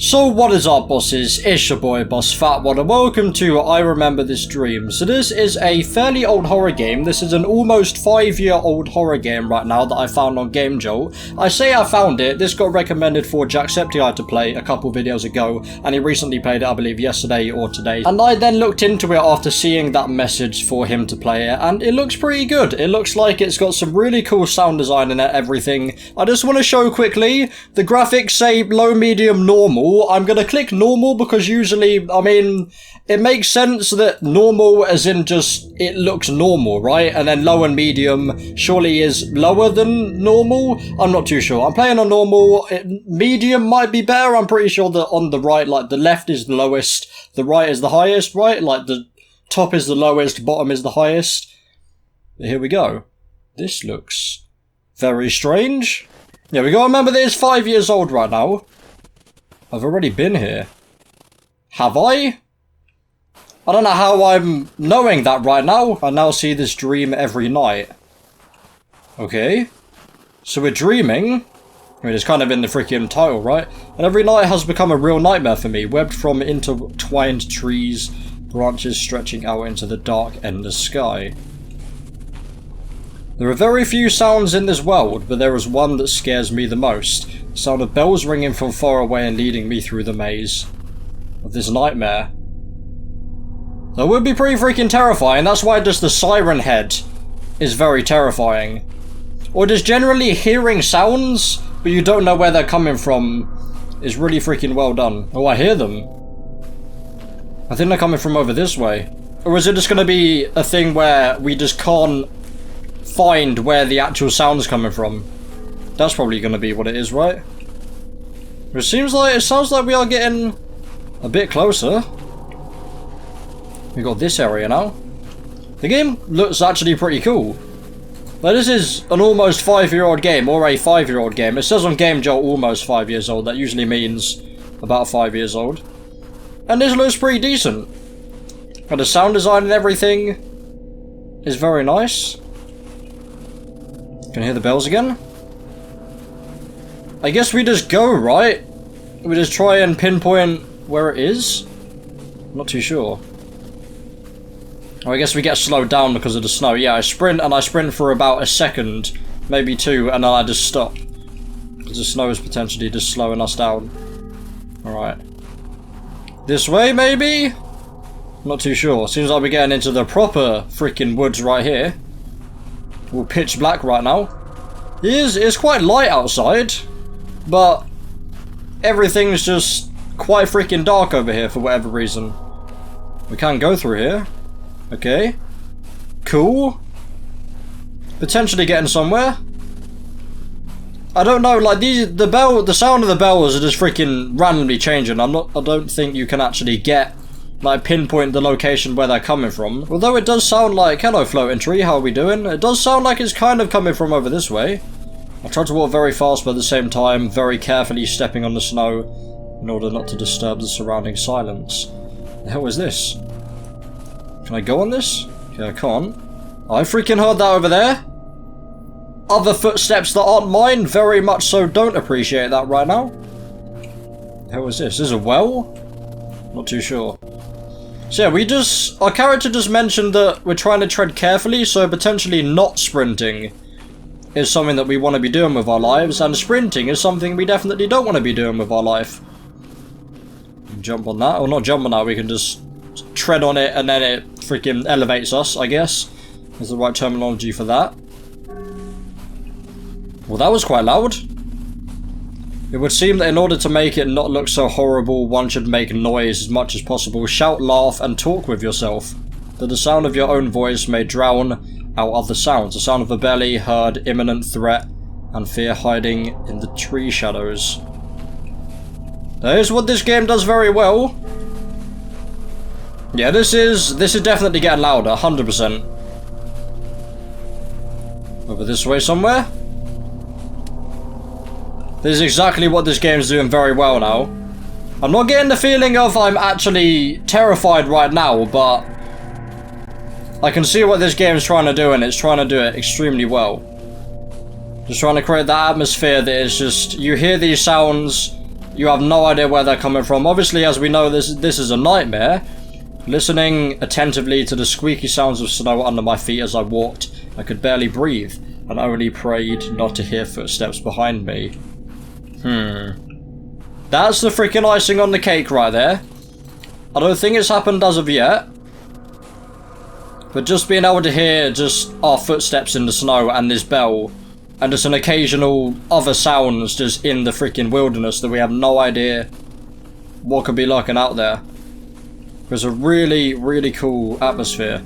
So what is up, bosses? It's your boy Boss Fatwod and welcome to I Remember This Dream. So this is a fairly old horror game. This is an almost 5-year-old horror game right now that I found on Game Jolt. I say I found it, this got recommended for Jacksepticeye to play a couple videos ago, and he recently played it I believe yesterday or today. And I then looked into it after seeing that message for him to play it, and it looks pretty good. It looks like it's got some really cool sound design in it, everything. I just want to show quickly, the graphics say low, medium, normal. I'm gonna click normal because usually, I mean, it makes sense that normal as in just, it looks normal, right? And then low and medium surely is lower than normal? I'm not too sure. I'm playing on normal. Medium might be better. I'm pretty sure that on the right, like the left is the lowest, the right is the highest, right? Like the top is the lowest, bottom is the highest. Here we go. This looks very strange. Yeah, we gotta remember that it's 5 years old right now. I've already been here. Have I? I don't know how I'm knowing that right now. I now see this dream every night. Okay. So we're dreaming. I mean, it's kind of in the freaking title, right? And every night has become a real nightmare for me. Webbed from intertwined trees, branches stretching out into the dark endless sky. There are very few sounds in this world, but there is one that scares me the most. The sound of bells ringing from far away and leading me through the maze of this nightmare. That would be pretty freaking terrifying. That's why just the siren head is very terrifying. Or just generally hearing sounds, but you don't know where they're coming from, is really freaking well done. Oh, I hear them. I think they're coming from over this way. Or is it just going to be a thing where we just can't find where the actual sound's coming from? That's probably going to be what it is, right? It sounds like we are getting a bit closer. We got this area now. The game looks actually pretty cool. Like, this is an almost 5-year-old game, or a 5-year-old game. It says on Game Jolt almost 5 years old. That usually means about 5 years old. And this looks pretty decent. And the sound design and everything is very nice. Can you hear the bells again? I guess we just go, right? We just try and pinpoint where it is? I'm not too sure. Oh, I guess we get slowed down because of the snow. Yeah, I sprint for about a second, maybe two, and then I just stop. Because the snow is potentially just slowing us down. Alright. This way, maybe? I'm not too sure. Seems like we're getting into the proper freaking woods right here. All pitch black right now. It's quite light outside, but everything's just quite freaking dark over here for whatever reason. We can't go through here. Okay. Cool. Potentially getting somewhere. I don't know, like the sound of the bells are just freaking randomly changing. I don't think you can actually like pinpoint the location where they're coming from. Although it does sound like, hello floating tree, how are we doing? It does sound like it's kind of coming from over this way. I tried to walk very fast, but at the same time very carefully stepping on the snow in order not to disturb the surrounding silence. The hell is this? Can I go on this? Okay, I can't. I freaking heard that over there. Other footsteps that aren't mine, very much so don't appreciate that right now. The hell is this? Is this a well? Not too sure. So yeah, our character just mentioned that we're trying to tread carefully, so potentially not sprinting is something that we want to be doing with our lives, and sprinting is something we definitely don't want to be doing with our life. Jump on that, or not jump on that, we can just tread on it and then it freaking elevates us, I guess, is the right terminology for that. Well, that was quite loud. It would seem that in order to make it not look so horrible, one should make noise as much as possible, shout, laugh, and talk with yourself. That the sound of your own voice may drown out other sounds. The sound of a belly heard, imminent threat, and fear hiding in the tree shadows. That is what this game does very well. Yeah, this is definitely getting louder, 100%. Over this way somewhere? This is exactly what this game's doing very well now. I'm not getting the feeling of I'm actually terrified right now, but I can see what this game's trying to do, and it's trying to do it extremely well. Just trying to create that atmosphere that is just, you hear these sounds, You have no idea where they're coming from. Obviously, as we know, this is a nightmare. Listening attentively to the squeaky sounds of snow under my feet as I walked, I could barely breathe, and only prayed not to hear footsteps behind me. That's the freaking icing on the cake right there. I don't think it's happened as of yet. But just being able to hear just our footsteps in the snow and this bell, and just an occasional other sounds just in the freaking wilderness that we have no idea what could be lurking out there. There's a really, really cool atmosphere.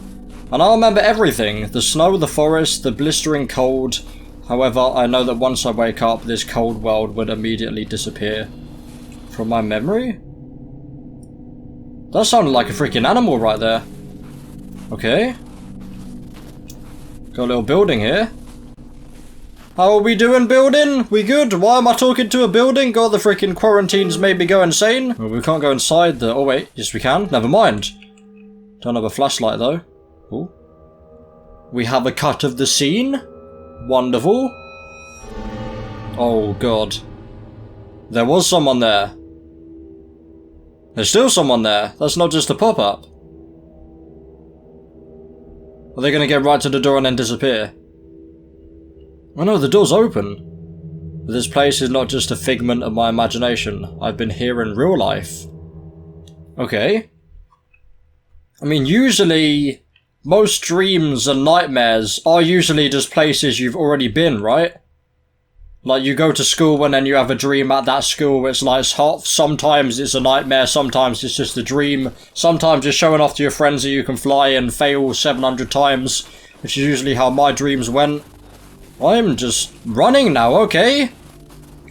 And I remember everything. The snow, the forest, the blistering cold. However, I know that once I wake up, this cold world would immediately disappear from my memory. That sounded like a freaking animal right there. Okay. Got a little building here. How are we doing, building? We good? Why am I talking to a building? God, the freaking quarantines made me go insane. Well, we can't go inside the... Oh, wait. Yes, we can. Never mind. Don't have a flashlight, though. Ooh. We have a cut of the scene. Wonderful. Oh, God. There was someone there. There's still someone there. That's not just a pop-up. Are they going to get right to the door and then disappear? Oh no, the door's open. But this place is not just a figment of my imagination. I've been here in real life. Okay. I mean, usually, most dreams and nightmares are usually just places you've already been, right? Like, you go to school and then you have a dream at that school where it's like hot. Sometimes it's a nightmare, sometimes it's just a dream. Sometimes you're showing off to your friends that you can fly and fail 700 times, which is usually how my dreams went. I'm just running now, okay?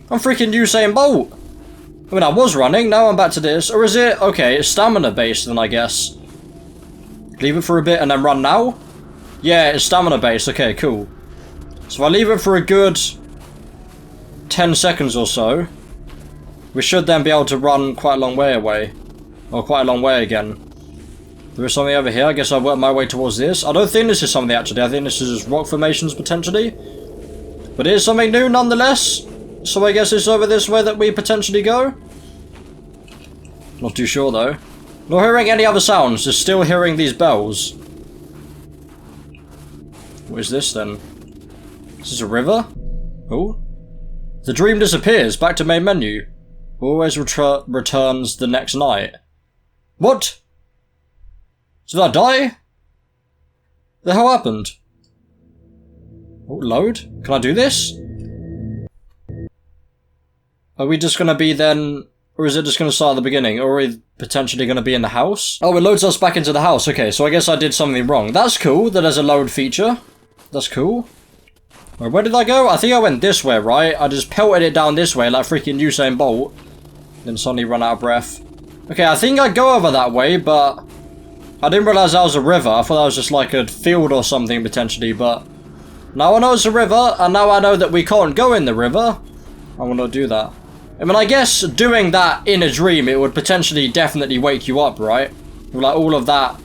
I'm freaking Usain Bolt. I mean, I was running, now I'm back to this. Or is it? Okay, it's stamina based then, I guess. Leave it for a bit and then run now? Yeah, it's stamina based, okay, cool. So if I leave it for a good 10 seconds or so, we should then be able to run quite a long way away. Or quite a long way again. There is something over here, I guess I'll work my way towards this. I don't think this is something actually, I think this is just rock formations potentially. But it is something new nonetheless. So I guess it's over this way that we potentially go. Not too sure though. Not hearing any other sounds, just still hearing these bells. What is this then? Is this a river? Oh. The dream disappears, back to main menu. Always returns the next night. What? Did I die? The hell happened? Oh, load? Can I do this? Are we just gonna be then... Or is it just gonna start at the beginning? Or are we potentially gonna be in the house? Oh, it loads us back into the house. Okay, so I guess I did something wrong. That's cool that there's a load feature. That's cool. Right, where did I go? I think I went this way, right? I just pelted it down this way like freaking Usain Bolt. Then suddenly run out of breath. Okay, I think I'd go over that way, but... I didn't realise that was a river. I thought that was just like a field or something potentially, but... Now I know it's a river, and now I know that we can't go in the river. I will not do that. I mean, I guess doing that in a dream, it would potentially definitely wake you up, right? Like all of that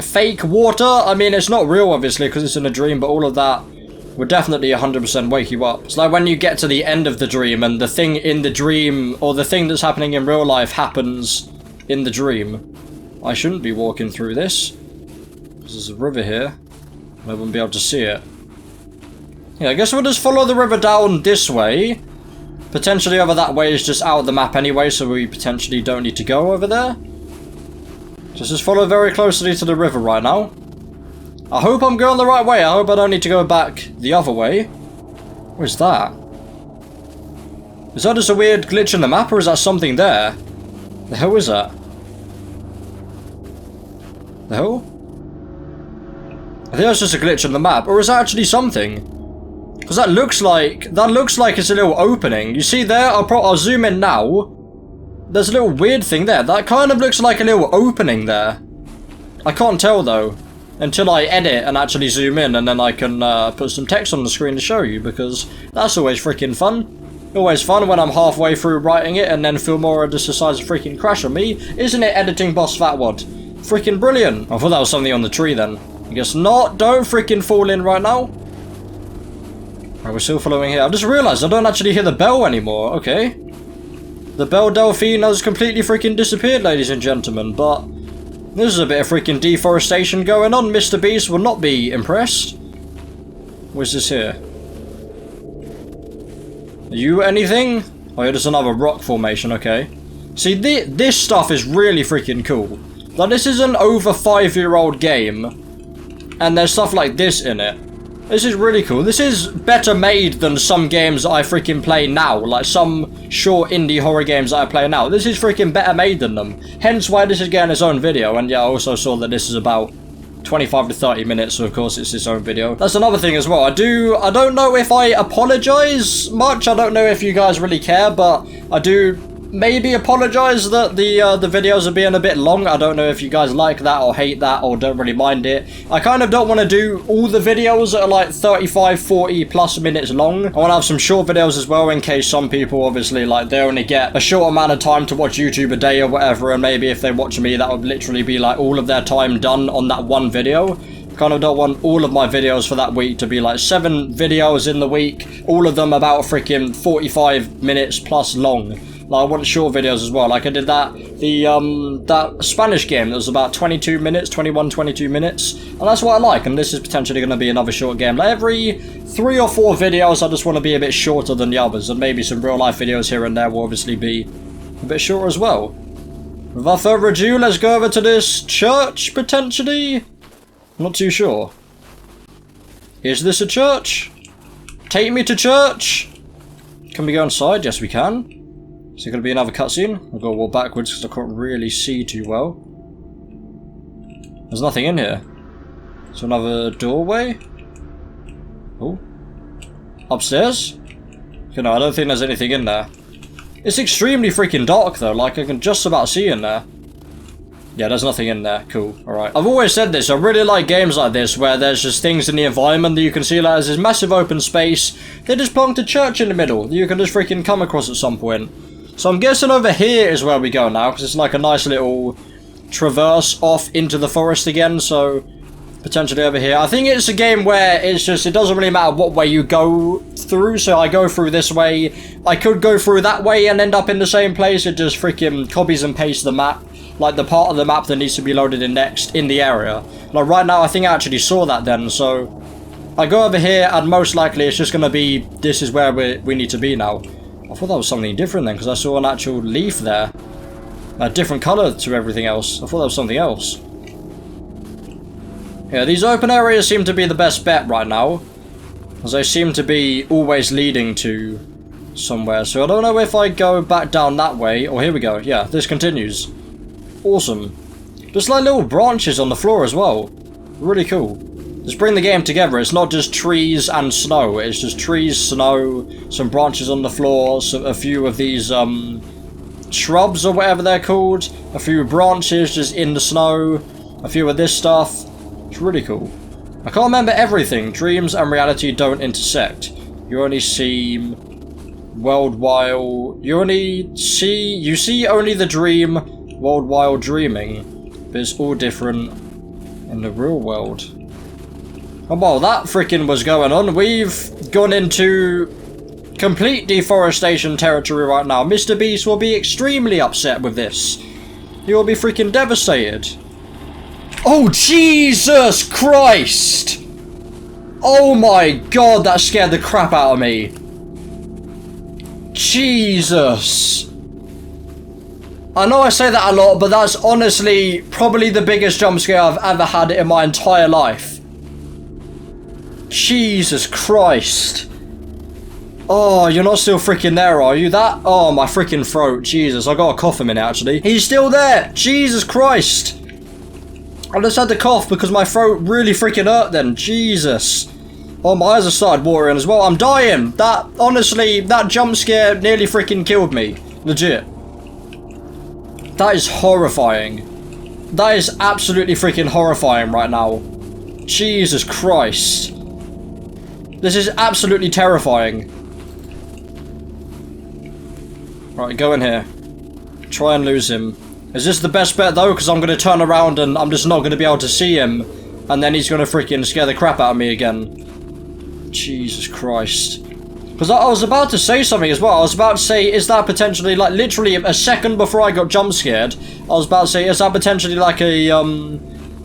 fake water. I mean, it's not real, obviously, because it's in a dream, but all of that would definitely 100% wake you up. It's like when you get to the end of the dream, and the thing in the dream, or the thing that's happening in real life happens in the dream. I shouldn't be walking through this. There's a river here. I wouldn't be able to see it. Yeah, I guess we'll just follow the river down this way. Potentially over that way is just out of the map anyway, so we potentially don't need to go over there. Just follow very closely to the river right now. I hope I'm going the right way. I hope I don't need to go back the other way. What is that? Is that just a weird glitch in the map, or is that something there? The hell is that? The hell? I think that's just a glitch in the map, or is that actually something? Because that looks like it's a little opening. You see there? I'll zoom in now. There's a little weird thing there. That kind of looks like a little opening there. I can't tell though, until I edit and actually zoom in, and then I can put some text on the screen to show you, because that's always freaking fun. Always fun when I'm halfway through writing it and then Filmora just decides to freaking crash on me. Isn't it, editing boss Fatwod? Freaking brilliant. I thought that was something on the tree then. I guess not. Don't freaking fall in right now. Right, we're still following here. I've just realised I don't actually hear the bell anymore. Okay. The Belle Delphine has completely freaking disappeared, ladies and gentlemen, but this is a bit of freaking deforestation going on. Mr. Beast will not be impressed. What's this here? Are you anything? Oh, yeah, there's another rock formation, okay. See, this stuff is really freaking cool. Like, this is an over 5-year-old game, and there's stuff like this in it. This is really cool. This is better made than some games that I freaking play now. Like some short indie horror games that I play now. This is freaking better made than them. Hence why this is getting its own video. And yeah, I also saw that this is about 25 to 30 minutes, so of course it's its own video. That's another thing as well. I don't know if I apologize much. I don't know if you guys really care, but I do maybe apologize that the videos are being a bit long. I don't know if you guys like that or hate that or don't really mind it. I kind of don't want to do all the videos that are like 35, 40 plus minutes long. I want to have some short videos as well, in case some people obviously like they only get a short amount of time to watch YouTube a day or whatever, and maybe if they watch me that would literally be like all of their time done on that one video. Kind of don't want all of my videos for that week to be like 7 videos in the week, all of them about freaking 45 minutes plus long. Like, I want short videos as well. Like I did that Spanish game that was about 22 minutes, 21, 22 minutes. And that's what I like. And this is potentially going to be another short game. Like every 3 or 4 videos, I just want to be a bit shorter than the others. And maybe some real life videos here and there will obviously be a bit shorter as well. Without further ado, let's go over to this church, potentially. I'm not too sure. Is this a church? Take me to church. Can we go inside? Yes, we can. Is it going to be another cutscene? I've got to walk backwards because I can't really see too well. There's nothing in here. So another doorway? Oh. Upstairs? You know, I don't think there's anything in there. It's extremely freaking dark though, like I can just about see in there. Yeah, there's nothing in there. Cool. Alright. I've always said this. I really like games like this where there's just things in the environment that you can see. Like there's this massive open space. They just plonked a church in the middle that you can just freaking come across at some point. So I'm guessing over here is where we go now, because it's like a nice little traverse off into the forest again, so potentially over here. I think it's a game where it's just, it doesn't really matter what way you go through, so I go through this way. I could go through that way and end up in the same place. It just freaking copies and pastes the map, like the part of the map that needs to be loaded in next in the area. Like right now, I think I actually saw that then, so I go over here and most likely it's just going to be, this is where we need to be now. I thought that was something different then, because I saw an actual leaf there. A different colour to everything else. I thought that was something else. Yeah, these open areas seem to be the best bet right now, as they seem to be always leading to somewhere. So I don't know if I go back down that way. Oh, here we go. Yeah, this continues. Awesome. Just like little branches on the floor as well. Really cool. Just bring the game together. It's not just trees and snow. It's just trees, snow, some branches on the floor, a few of these shrubs or whatever they're called, a few branches just in the snow, a few of this stuff. It's really cool. I can't remember everything. Dreams and reality don't intersect. You only see world while you see only the dream world while dreaming, but it's all different in the real world. And while that freaking was going on, we've gone into complete deforestation territory right now. Mr. Beast will be extremely upset with this. He will be freaking devastated. Oh, Jesus Christ! Oh my god, that scared the crap out of me. Jesus. I know I say that a lot, but that's honestly probably the biggest jump scare I've ever had in my entire life. Jesus Christ. Oh, you're not still freaking there, are you? That? Oh, my freaking throat. Jesus, I got a cough a minute, actually. He's still there. Jesus Christ. I just had to cough because my throat really freaking hurt then. Jesus. Oh, my eyes have started watering as well. I'm dying. That, honestly, that jump scare nearly freaking killed me. Legit. That is horrifying. That is absolutely freaking horrifying right now. Jesus Christ. This is absolutely terrifying. Right, go in here. Try and lose him. Is this the best bet though? Because I'm going to turn around and I'm just not going to be able to see him. And then he's going to freaking scare the crap out of me again. Jesus Christ. Because I was about to say something as well. I was about to say, is that potentially, like, literally a second before I got jump scared, I was about to say, is that potentially like a,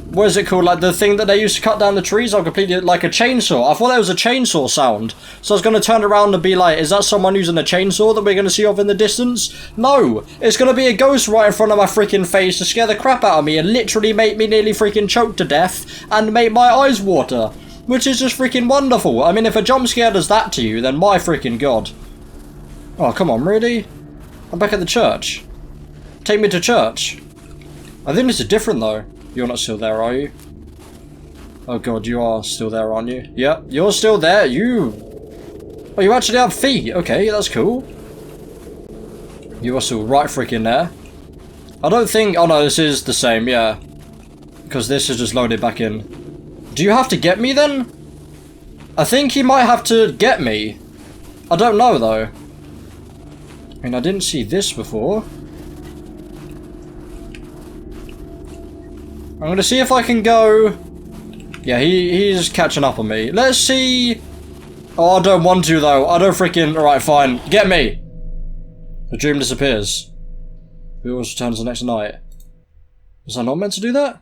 what is it called? Like the thing that they used to cut down the trees? I'm completely, like a chainsaw. I thought that was a chainsaw sound. So I was going to turn around and be like, is that someone using a chainsaw that we're going to see off in the distance? No! It's going to be a ghost right in front of my freaking face to scare the crap out of me and literally make me nearly freaking choke to death and make my eyes water. Which is just freaking wonderful. I mean, if a jump scare does that to you, then my freaking god. Oh, come on, really? I'm back at the church. Take me to church. I think this is different, though. You're not still there, are you? Oh god, you are still there, aren't you? Yeah, you're still there. Oh, you actually have feet. Okay, that's cool. You are still right freaking there. I don't think... Oh, no, this is the same, yeah. Because this is just loaded back in. Do you have to get me then? I think he might have to get me. I don't know though. I mean, I didn't see this before. I'm gonna see if I can go... Yeah, he's catching up on me. Let's see... Oh, I don't want to though. I don't freaking... Alright, fine. Get me! The dream disappears. It always returns the next night. Was I not meant to do that?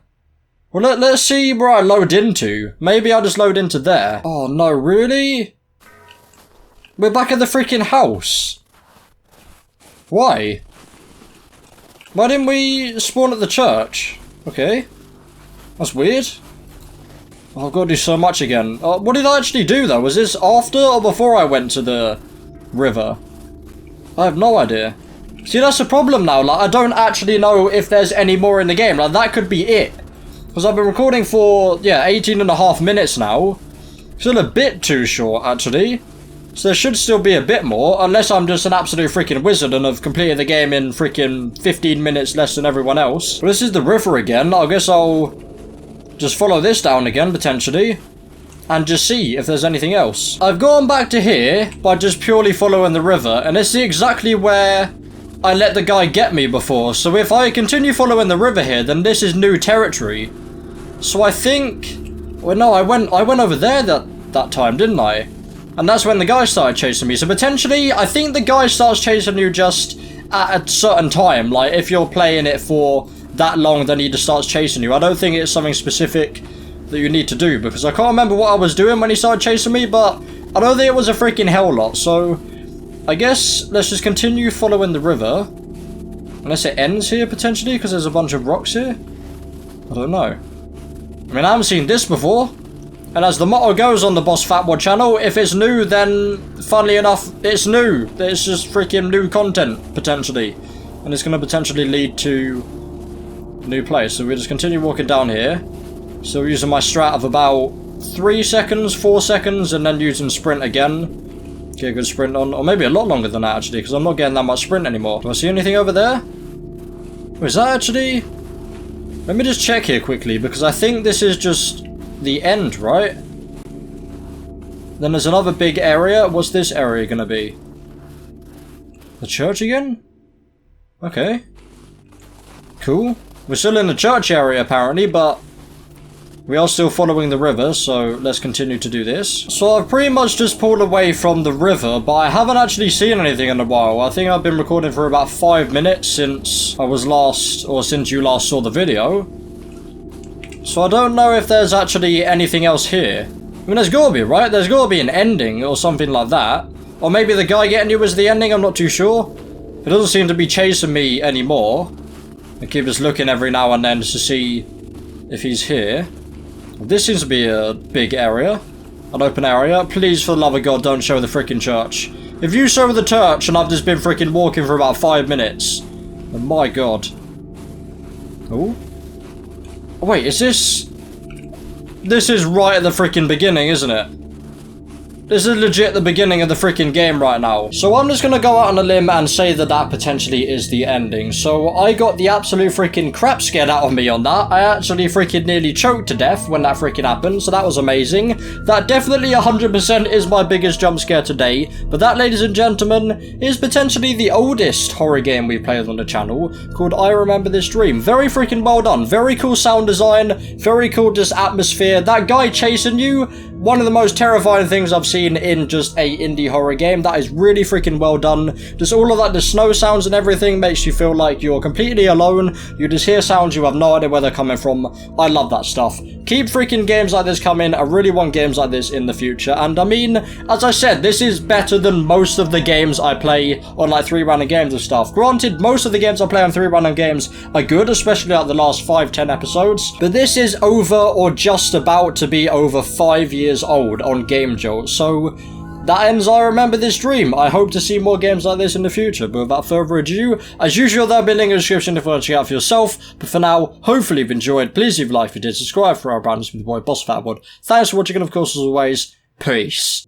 Well, let's see where I load into. Maybe I'll just load into there. Oh, no, really? We're back at the freaking house. Why? Why didn't we spawn at the church? Okay. That's weird. Oh, I've got to do so much again. What did I actually do, though? Was this after or before I went to the river? I have no idea. See, that's the problem now. Like, I don't actually know if there's any more in the game. Like, that could be it. Because I've been recording for, yeah, 18.5 minutes now. Still a bit too short, actually. So there should still be a bit more, unless I'm just an absolute freaking wizard and have completed the game in freaking 15 minutes less than everyone else. But this is the river again. I guess I'll just follow this down again, potentially. And just see if there's anything else. I've gone back to here by just purely following the river. And it's exactly where I let the guy get me before. So if I continue following the river here, then this is new territory. So I think... Well, no, I went over there that time, didn't I? And that's when the guy started chasing me. So potentially, I think the guy starts chasing you just at a certain time. Like, if you're playing it for that long, then he just starts chasing you. I don't think it's something specific that you need to do. Because I can't remember what I was doing when he started chasing me. But I don't think it was a freaking hell lot. So I guess let's just continue following the river. Unless it ends here, potentially. Because there's a bunch of rocks here. I don't know. I mean, I haven't seen this before. And as the motto goes on the Boss Fatwod channel, if it's new, then, funnily enough, it's new. It's just freaking new content, potentially. And it's going to potentially lead to a new place. So we'll just continue walking down here. So we're using my strat of about 3 seconds, 4 seconds, and then using sprint again. Get a good sprint on. Or maybe a lot longer than that, actually, because I'm not getting that much sprint anymore. Do I see anything over there? Or is that actually... Let me just check here quickly, because I think this is just the end, right? Then there's another big area. What's this area gonna be? The church again? Okay. Cool. We're still in the church area, apparently, but we are still following the river, so let's continue to do this. So I've pretty much just pulled away from the river, but I haven't actually seen anything in a while. I think I've been recording for about 5 minutes since I was last, or since you last saw the video. So I don't know if there's actually anything else here. I mean, there's gotta be, right? There's gotta be an ending or something like that. Or maybe the guy getting you was the ending, I'm not too sure. It doesn't seem to be chasing me anymore. I keep just looking every now and then to see if he's here. This seems to be a big area. An open area. Please, for the love of God, don't show the freaking church. If you show the church and I've just been freaking walking for about 5 minutes, then my God. Oh. Oh, wait, is this... This is right at the freaking beginning, isn't it? This is legit the beginning of the freaking game right now. So I'm just gonna go out on a limb and say that that potentially is the ending. So I got the absolute freaking crap scared out of me on that. I actually freaking nearly choked to death when that freaking happened, so that was amazing. That definitely 100% is my biggest jump scare today. But that, ladies and gentlemen, is potentially the oldest horror game we've played on the channel, called I Remember This Dream. Very freaking well done. Very cool sound design. Very cool just atmosphere. That guy chasing you, one of the most terrifying things I've seen in just a indie horror game. That is really freaking well done. Just all of that, the snow sounds and everything makes you feel like you're completely alone. You just hear sounds, you have no idea where they're coming from. I love that stuff. Keep freaking games like this coming. I really want games like this in the future. And I mean, as I said, this is better than most of the games I play on like 3 random games and stuff. Granted, most of the games I play on 3 random games are good, especially like the last 5-10 episodes. But this is over or just about to be over 5 years old on Game Jolt. So that ends I Remember This Dream. I hope to see more games like this in the future, but without further ado, as usual, there'll be a link in the description if you want to check out for yourself. But for now, hopefully you've enjoyed. Please leave a like if you did, subscribe for our brands with the boy Boss Fatwod. Thanks for watching, and of course, as always, peace.